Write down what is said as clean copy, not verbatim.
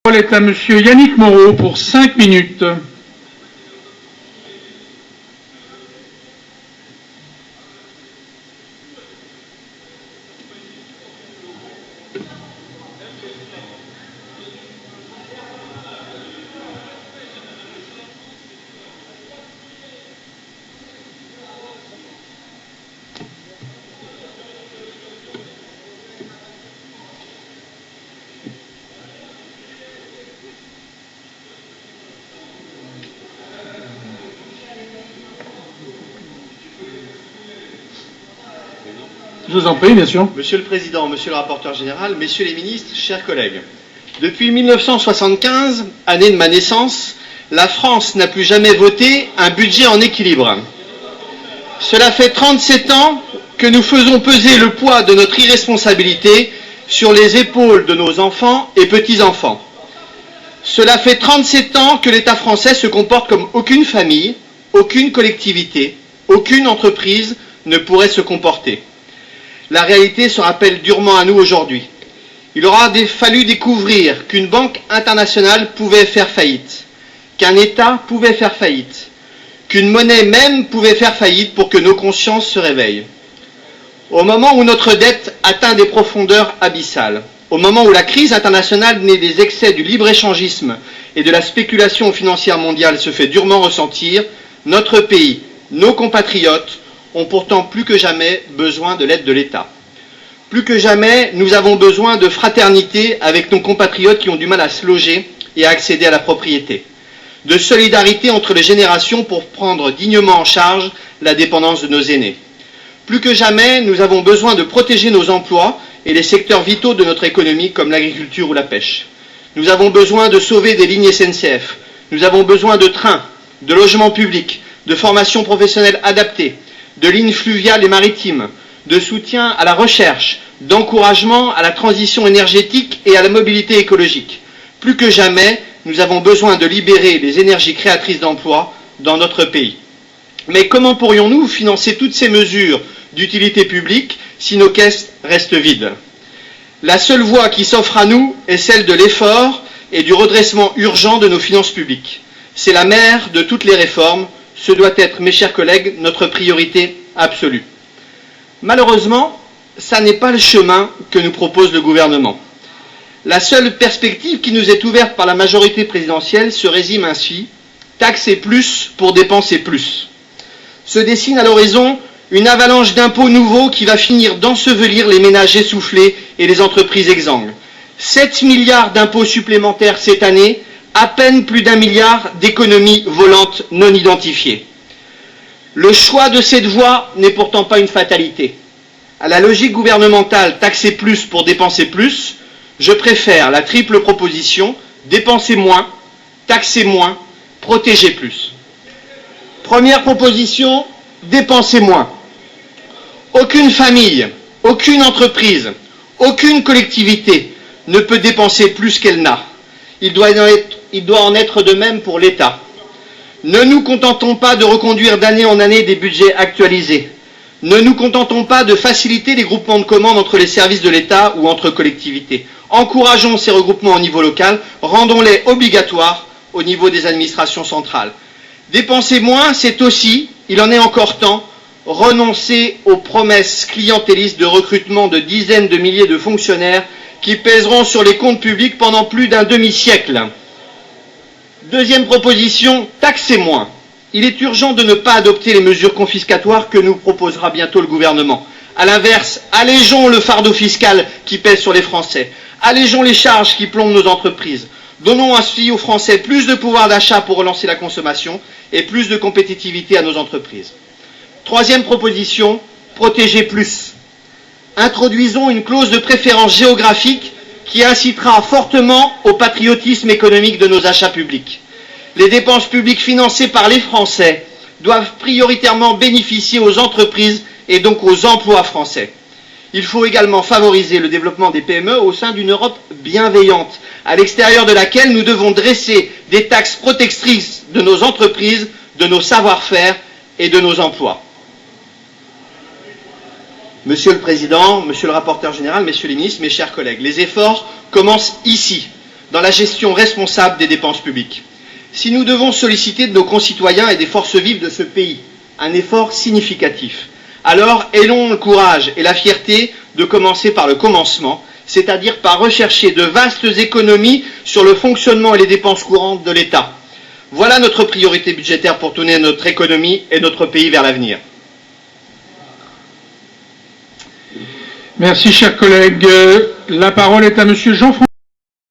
La parole est à Monsieur Yannick Moreau pour 5 minutes. Je vous en prie, bien sûr. Monsieur le Président, Monsieur le rapporteur général, Messieurs les ministres, chers collègues. Depuis 1975, année de ma naissance, la France n'a plus jamais voté un budget en équilibre. Cela fait 37 ans que nous faisons peser le poids de notre irresponsabilité sur les épaules de nos enfants et petits-enfants. Cela fait 37 ans que l'État français se comporte comme aucune famille, aucune collectivité, aucune entreprise ne pourrait se comporter. La réalité se rappelle durement à nous aujourd'hui. Il aura fallu découvrir qu'une banque internationale pouvait faire faillite, qu'un État pouvait faire faillite, qu'une monnaie même pouvait faire faillite pour que nos consciences se réveillent. Au moment où notre dette atteint des profondeurs abyssales, au moment où la crise internationale née des excès du libre-échangisme et de la spéculation financière mondiale se fait durement ressentir, notre pays, nos compatriotes, ont pourtant plus que jamais besoin de l'aide de l'État. Plus que jamais, nous avons besoin de fraternité avec nos compatriotes qui ont du mal à se loger et à accéder à la propriété. De solidarité entre les générations pour prendre dignement en charge la dépendance de nos aînés. Plus que jamais, nous avons besoin de protéger nos emplois et les secteurs vitaux de notre économie comme l'agriculture ou la pêche. Nous avons besoin de sauver des lignes SNCF. Nous avons besoin de trains, de logements publics, de formations professionnelles adaptées, de lignes fluviales et maritimes, de soutien à la recherche, d'encouragement à la transition énergétique et à la mobilité écologique. Plus que jamais, nous avons besoin de libérer les énergies créatrices d'emplois dans notre pays. Mais comment pourrions-nous financer toutes ces mesures d'utilité publique si nos caisses restent vides? La seule voie qui s'offre à nous est celle de l'effort et du redressement urgent de nos finances publiques. C'est la mère de toutes les réformes. Ce doit être, mes chers collègues, notre priorité absolue. Malheureusement, ça n'est pas le chemin que nous propose le gouvernement. La seule perspective qui nous est ouverte par la majorité présidentielle se résume ainsi: taxer plus pour dépenser plus. Se dessine à l'horizon une avalanche d'impôts nouveaux qui va finir d'ensevelir les ménages essoufflés et les entreprises exsangues. 7 milliards d'impôts supplémentaires cette année, à peine plus d'1 milliard d'économies volantes non identifiées. Le choix de cette voie n'est pourtant pas une fatalité. À la logique gouvernementale taxer plus pour dépenser plus, je préfère la triple proposition: dépenser moins, taxer moins, protéger plus. Première proposition, dépenser moins. Aucune famille, aucune entreprise, aucune collectivité ne peut dépenser plus qu'elle n'a. Il doit en être de même pour l'État. Ne nous contentons pas de reconduire d'année en année des budgets actualisés. Ne nous contentons pas de faciliter les groupements de commandes entre les services de l'État ou entre collectivités. Encourageons ces regroupements au niveau local, rendons-les obligatoires au niveau des administrations centrales. Dépenser moins, c'est aussi, il en est encore temps, renoncer aux promesses clientélistes de recrutement de dizaines de milliers de fonctionnaires qui pèseront sur les comptes publics pendant plus d'un demi-siècle. Deuxième proposition, taxer moins. Il est urgent de ne pas adopter les mesures confiscatoires que nous proposera bientôt le gouvernement. À l'inverse, allégeons le fardeau fiscal qui pèse sur les Français. Allégeons les charges qui plombent nos entreprises. Donnons ainsi aux Français plus de pouvoir d'achat pour relancer la consommation et plus de compétitivité à nos entreprises. Troisième proposition, protéger plus. Introduisons une clause de préférence géographique qui incitera fortement au patriotisme économique de nos achats publics. Les dépenses publiques financées par les Français doivent prioritairement bénéficier aux entreprises et donc aux emplois français. Il faut également favoriser le développement des PME au sein d'une Europe bienveillante, à l'extérieur de laquelle nous devons dresser des taxes protectrices de nos entreprises, de nos savoir-faire et de nos emplois. Monsieur le Président, Monsieur le rapporteur général, Messieurs les ministres, mes chers collègues, les efforts commencent ici. dans la gestion responsable des dépenses publiques. Si nous devons solliciter de nos concitoyens et des forces vives de ce pays un effort significatif, alors ayons le courage et la fierté de commencer par le commencement, c'est-à-dire par rechercher de vastes économies sur le fonctionnement et les dépenses courantes de l'État. Voilà notre priorité budgétaire pour tourner notre économie et notre pays vers l'avenir. Merci, cher collègue. La parole est à Monsieur Jean-François.